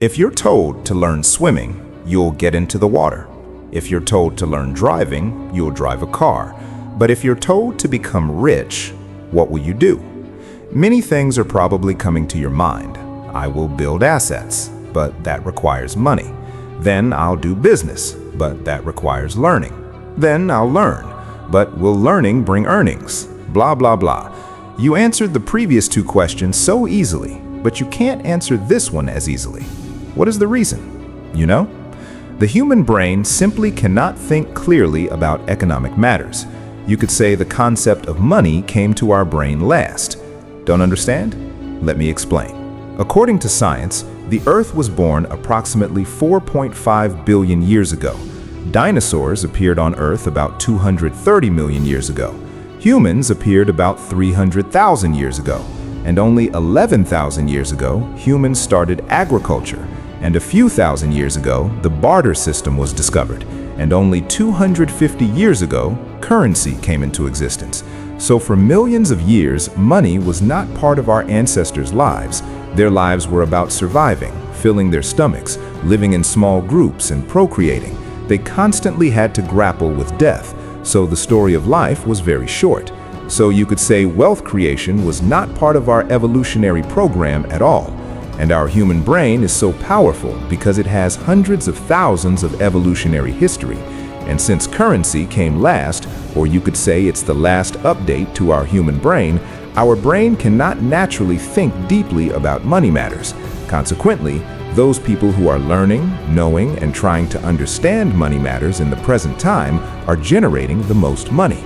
If you're told to learn swimming, you'll get into the water. If you're told to learn driving, you'll drive a car. But if you're told to become rich, what will you do? Many things are probably coming to your mind. I will build assets, but that requires money. Then I'll do business, but that requires learning. Then I'll learn, but will learning bring earnings? Blah, blah, blah. You answered the previous two questions so easily, but you can't answer this one as easily. What is the reason? You know? The human brain simply cannot think clearly about economic matters. You could say the concept of money came to our brain last. Don't understand? Let me explain. According to science, the Earth was born approximately 4.5 billion years ago. Dinosaurs appeared on Earth about 230 million years ago. Humans appeared about 300,000 years ago. And only 11,000 years ago, humans started agriculture. And a few thousand years ago, the barter system was discovered. And only 250 years ago, currency came into existence. So for millions of years, money was not part of our ancestors' lives. Their lives were about surviving, filling their stomachs, living in small groups, and procreating. They constantly had to grapple with death, so the story of life was very short. So you could say wealth creation was not part of our evolutionary program at all. And our human brain is so powerful because it has hundreds of thousands of evolutionary history. And since currency came last, or you could say it's the last update to our human brain cannot naturally think deeply about money matters. Consequently, those people who are learning, knowing, and trying to understand money matters in the present time are generating the most money.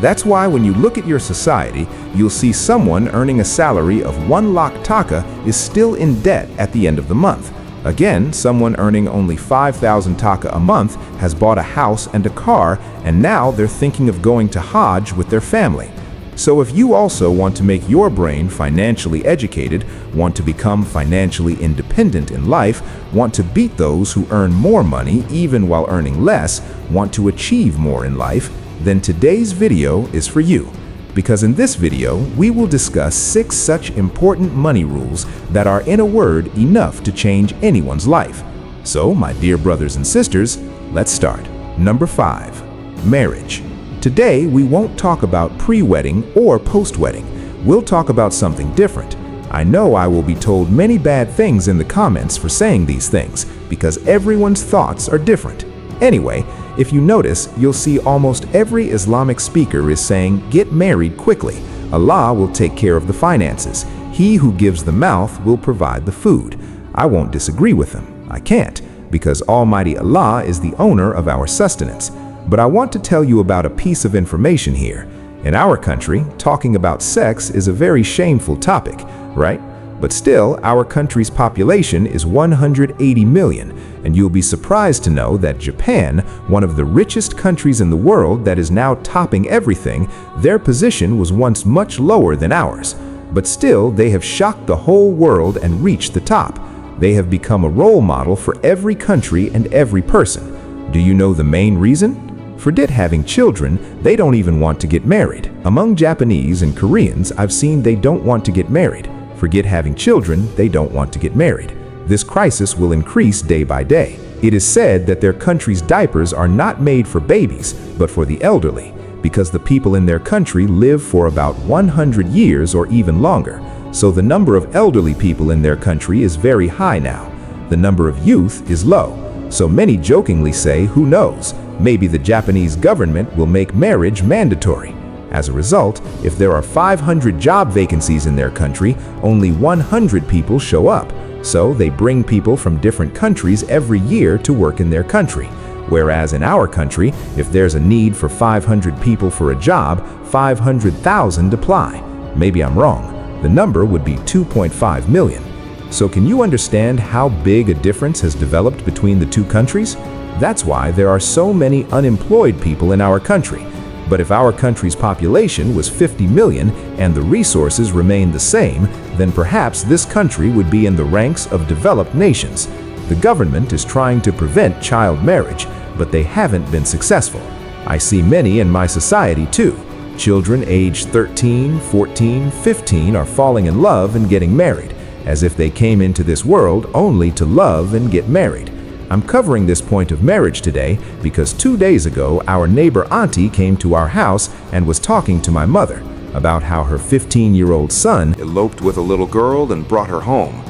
That's why when you look at your society, you'll see someone earning a salary of 1 lakh taka is still in debt at the end of the month. Again, someone earning only 5,000 taka a month has bought a house and a car, and now they're thinking of going to Hajj with their family. So if you also want to make your brain financially educated, want to become financially independent in life, want to beat those who earn more money even while earning less, want to achieve more in life, then today's video is for you. Because in this video, we will discuss 6 such important money rules that are, in a word, enough to change anyone's life. So, my dear brothers and sisters, let's start. Number 5, marriage. Today, we won't talk about pre-wedding or post-wedding. We'll talk about something different. I know I will be told many bad things in the comments for saying these things, because everyone's thoughts are different. Anyway, if you notice, you'll see almost every Islamic speaker is saying, get married quickly. Allah will take care of the finances. He who gives the mouth will provide the food. I won't disagree with them. I can't, because Almighty Allah is the owner of our sustenance. But I want to tell you about a piece of information here. In our country, talking about sex is a very shameful topic, right? But still, our country's population is 180 million, and you'll be surprised to know that Japan, one of the richest countries in the world that is now topping everything, their position was once much lower than ours. But still, they have shocked the whole world and reached the top. They have become a role model for every country and every person. Do you know the main reason? Forget having children, they don't even want to get married. Among Japanese and Koreans, I've seen they don't want to get married. Forget having children, they don't want to get married. This crisis will increase day by day. It is said that their country's diapers are not made for babies, but for the elderly, because the people in their country live for about 100 years or even longer. So the number of elderly people in their country is very high now. The number of youth is low. So many jokingly say, who knows, maybe the Japanese government will make marriage mandatory. As a result, if there are 500 job vacancies in their country, only 100 people show up. So they bring people from different countries every year to work in their country. Whereas in our country, if there's a need for 500 people for a job, 500,000 apply. Maybe I'm wrong. The number would be 2.5 million. So can you understand how big a difference has developed between the two countries? That's why there are so many unemployed people in our country. But if our country's population was 50 million and the resources remained the same, then perhaps this country would be in the ranks of developed nations. The government is trying to prevent child marriage, but they haven't been successful. I see many in my society too. Children aged 13, 14, 15 are falling in love and getting married. as if they came into this world only to love and get married. I'm covering this point of marriage today because 2 days ago our neighbor auntie came to our house and was talking to my mother about how her 15-year-old son eloped with a little girl and brought her home.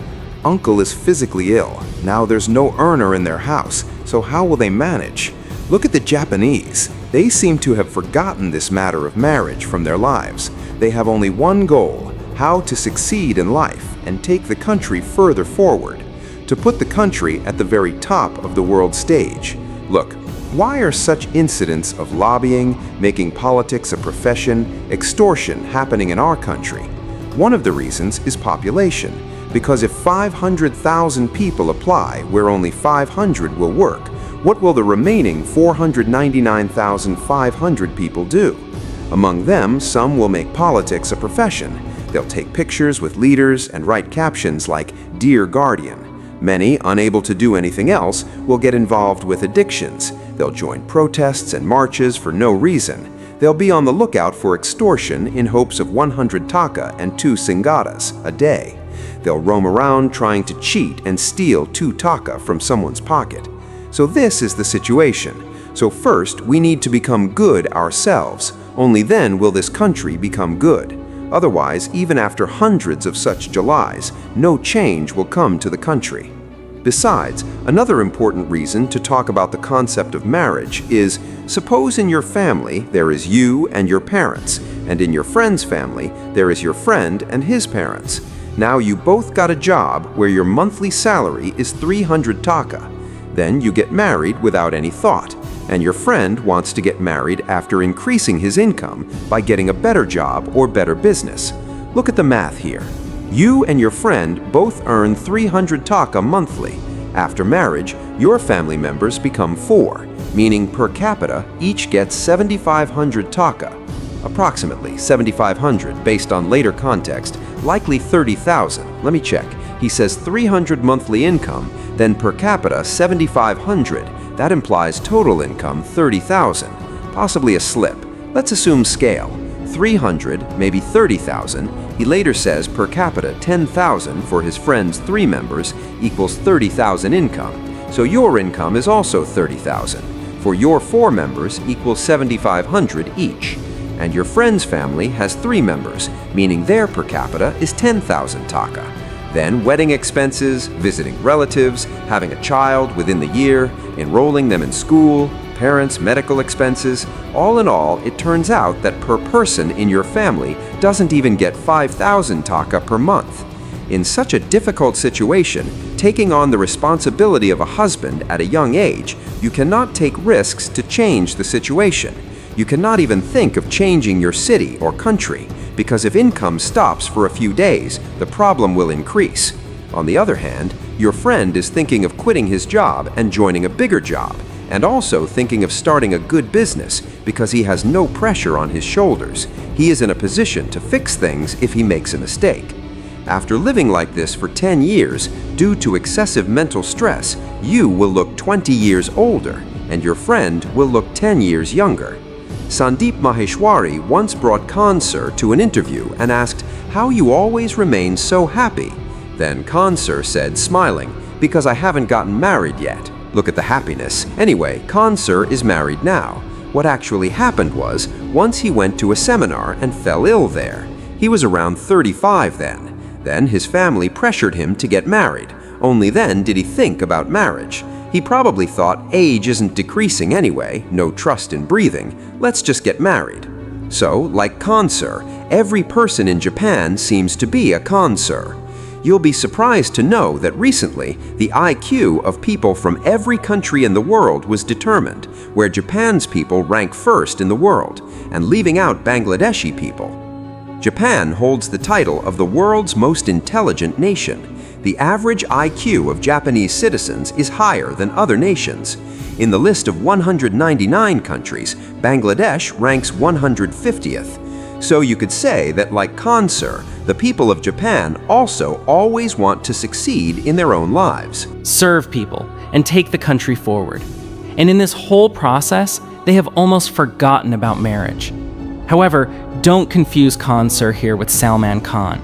Uncle is physically ill. Now there's no earner in their house, so how will they manage? Look at the Japanese. They seem to have forgotten this matter of marriage from their lives. They have only one goal: how to succeed in life and take the country further forward, to put the country at the very top of the world stage. Look, why are such incidents of lobbying, making politics a profession, extortion happening in our country? One of the reasons is population, because if 500,000 people apply where only 500 will work, what will the remaining 499,500 people do? Among them, some will make politics a profession. They'll take pictures with leaders and write captions like "Dear Guardian." Many, unable to do anything else, will get involved with addictions. They'll join protests and marches for no reason. They'll be on the lookout for extortion in hopes of 100 taka and 2 singadas a day. They'll roam around trying to cheat and steal 2 taka from someone's pocket. So this is the situation. So first, we need to become good ourselves. Only then will this country become good. Otherwise, even after hundreds of such Julys, no change will come to the country. Besides, another important reason to talk about the concept of marriage is, suppose in your family there is you and your parents, and in your friend's family there is your friend and his parents. Now you both got a job where your monthly salary is 300 taka. Then you get married without any thought, and your friend wants to get married after increasing his income by getting a better job or better business. Look at the math here. You and your friend both earn 300 taka monthly. After marriage, your family members become 4, meaning per capita each gets 7,500 taka. Approximately 7,500 based on later context, likely 30,000. Let me check. He says 300 monthly income, then per capita 7,500. That implies total income 30,000. Possibly a slip. Let's assume scale. 300, maybe 30,000. He later says per capita 10,000 for his friend's 3 members equals 30,000 income. So your income is also 30,000. For your 4 members equals 7,500 each. And your friend's family has 3 members, meaning their per capita is 10,000 taka. Then wedding expenses, visiting relatives, having a child within the year, enrolling them in school, parents' medical expenses. All in all, it turns out that per person in your family doesn't even get 5,000 taka per month. In such a difficult situation, taking on the responsibility of a husband at a young age, you cannot take risks to change the situation. You cannot even think of changing your city or country, because if income stops for a few days, the problem will increase. On the other hand, your friend is thinking of quitting his job and joining a bigger job, and also thinking of starting a good business because he has no pressure on his shoulders. He is in a position to fix things if he makes a mistake. After living like this for 10 years, due to excessive mental stress, you will look 20 years older, and your friend will look 10 years younger. Sandeep Maheshwari once brought Khan Sir to an interview and asked how you always remain so happy. Then Khan Sir said, smiling, "Because I haven't gotten married yet." Look at the happiness. Anyway, Khan Sir is married now. What actually happened was, once he went to a seminar and fell ill there. He was around 35 then. Then his family pressured him to get married. Only then did he think about marriage. He probably thought age isn't decreasing anyway, no trust in breathing, let's just get married. So, like Khan Sir, every person in Japan seems to be a Khan Sir. You'll be surprised to know that recently, the IQ of people from every country in the world was determined, where Japan's people rank first in the world, and leaving out Bangladeshi people. Japan holds the title of the world's most intelligent nation. The average IQ of Japanese citizens is higher than other nations. In the list of 199 countries, Bangladesh ranks 150th. So you could say that, like Khan Sir, the people of Japan also always want to succeed in their own lives. Serve people and take the country forward. And in this whole process, they have almost forgotten about marriage. However, don't confuse Khan Sir here with Salman Khan.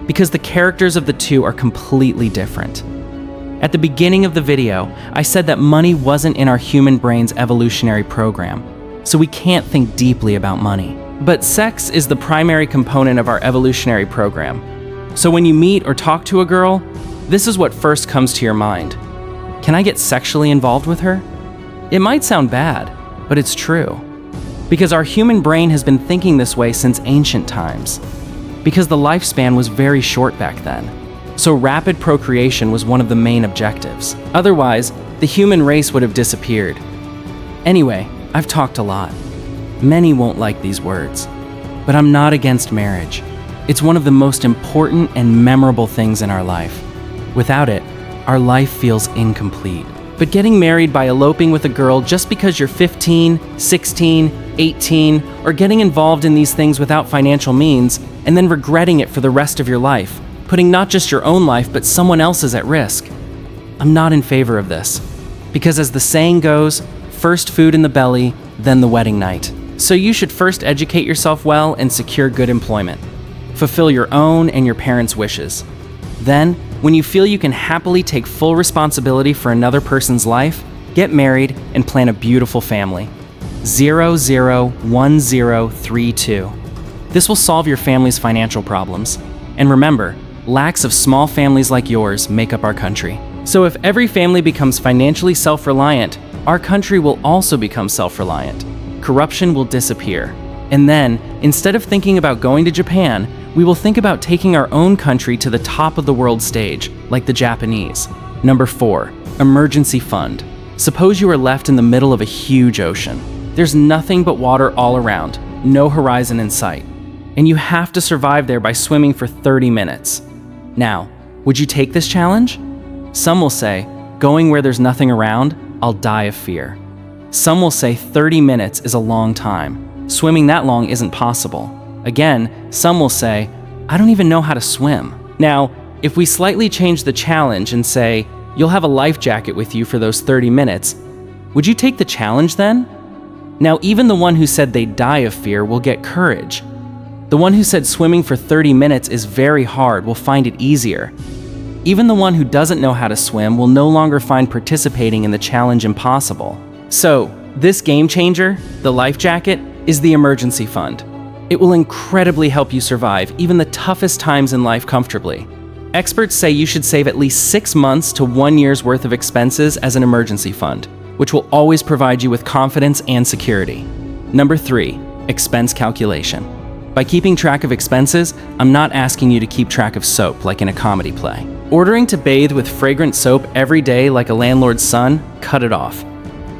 because the characters of the two are completely different. At the beginning of the video, I said that money wasn't in our human brain's evolutionary program, so we can't think deeply about money. But sex is the primary component of our evolutionary program. So when you meet or talk to a girl, this is what first comes to your mind. Can I get sexually involved with her? It might sound bad, but it's true. Because our human brain has been thinking this way since ancient times. Because the lifespan was very short back then. So rapid procreation was one of the main objectives. Otherwise, the human race would have disappeared. Anyway, I've talked a lot. Many won't like these words, but I'm not against marriage. It's one of the most important and memorable things in our life. Without it, our life feels incomplete. But getting married by eloping with a girl just because you're 15, 16, 18, or getting involved in these things without financial means, and then regretting it for the rest of your life, putting not just your own life, but someone else's at risk. I'm not in favor of this. Because as the saying goes, first food in the belly, then the wedding night. So you should first educate yourself well and secure good employment. Fulfill your own and your parents' wishes. Then, when you feel you can happily take full responsibility for another person's life, get married and plan a beautiful family. 001032. This will solve your family's financial problems. And remember, lacks of small families like yours make up our country. So if every family becomes financially self-reliant, our country will also become self-reliant. Corruption will disappear. And then, instead of thinking about going to Japan, we will think about taking our own country to the top of the world stage, like the Japanese. Number 4, emergency fund. Suppose you are left in the middle of a huge ocean. There's nothing but water all around, no horizon in sight. And you have to survive there by swimming for 30 minutes. Now, would you take this challenge? Some will say, going where there's nothing around, I'll die of fear. Some will say 30 minutes is a long time. Swimming that long isn't possible. Again, some will say, I don't even know how to swim. Now, if we slightly change the challenge and say, you'll have a life jacket with you for those 30 minutes, would you take the challenge then? Now, even the one who said they'd die of fear will get courage. The one who said swimming for 30 minutes is very hard will find it easier. Even the one who doesn't know how to swim will no longer find participating in the challenge impossible. So, this game changer, the life jacket, is the emergency fund. It will incredibly help you survive even the toughest times in life comfortably. Experts say you should save at least 6 months to 1 year's worth of expenses as an emergency fund, which will always provide you with confidence and security. Number 3, expense calculation. By keeping track of expenses, I'm not asking you to keep track of soap like in a comedy play. Ordering to bathe with fragrant soap every day like a landlord's son, cut it off.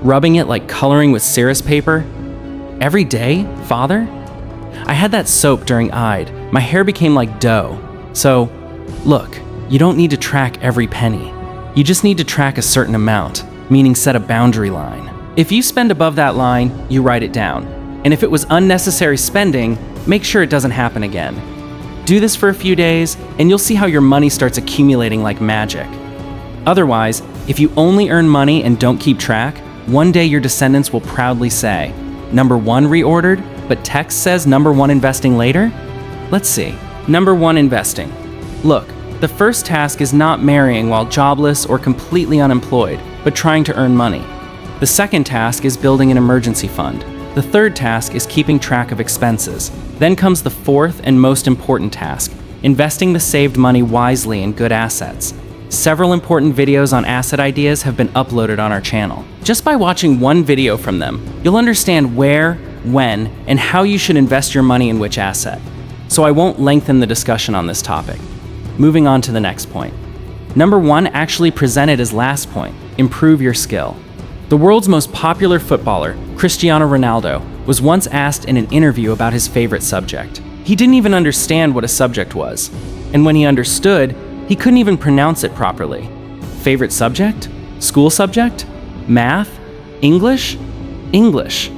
Rubbing it like coloring with Sirius paper? Every day, father? I had that soap during Eid. My hair became like dough. So, look, you don't need to track every penny. You just need to track a certain amount, meaning set a boundary line. If you spend above that line, you write it down. And if it was unnecessary spending, make sure it doesn't happen again. Do this for a few days, and you'll see how your money starts accumulating like magic. Otherwise, if you only earn money and don't keep track, one day your descendants will proudly say, Number 1 reordered, but text says Number 1 investing later? Let's see. Number 1 investing. Look, the first task is not marrying while jobless or completely unemployed, but trying to earn money. The second task is building an emergency fund. The third task is keeping track of expenses. Then comes the fourth and most important task, investing the saved money wisely in good assets. Several important videos on asset ideas have been uploaded on our channel. Just by watching one video from them, you'll understand where, when, and how you should invest your money in which asset. So I won't lengthen the discussion on this topic. Moving on to the next point. Number 1 actually presented as last point, improve your skill. The world's most popular footballer, Cristiano Ronaldo, was once asked in an interview about his favorite subject. He didn't even understand what a subject was. And when he understood, he couldn't even pronounce it properly. Favorite subject? School subject? Math? English? English.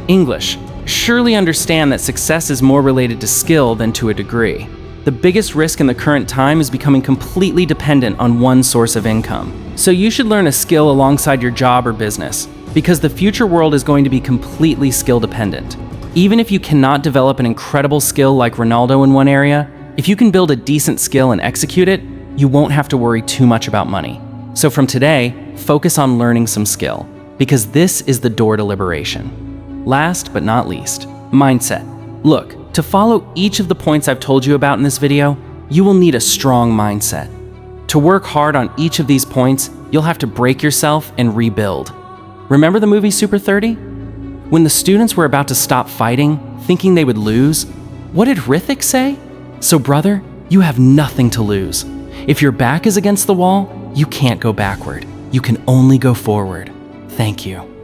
English. Surely understand that success is more related to skill than to a degree. The biggest risk in the current time is becoming completely dependent on one source of income. So you should learn a skill alongside your job or business, because the future world is going to be completely skill dependent. Even if you cannot develop an incredible skill like Ronaldo in one area, If you can build a decent skill and execute it, you won't have to worry too much about money. So from today, focus on learning some skill, because this is the door to liberation. Last but not least, mindset. Look, to follow each of the points I've told you about in this video, you will need a strong mindset. To work hard on each of these points, you'll have to break yourself and rebuild. Remember the movie Super 30? When the students were about to stop fighting, thinking they would lose, what did Rithik say? So brother, you have nothing to lose. If your back is against the wall, you can't go backward. You can only go forward. Thank you.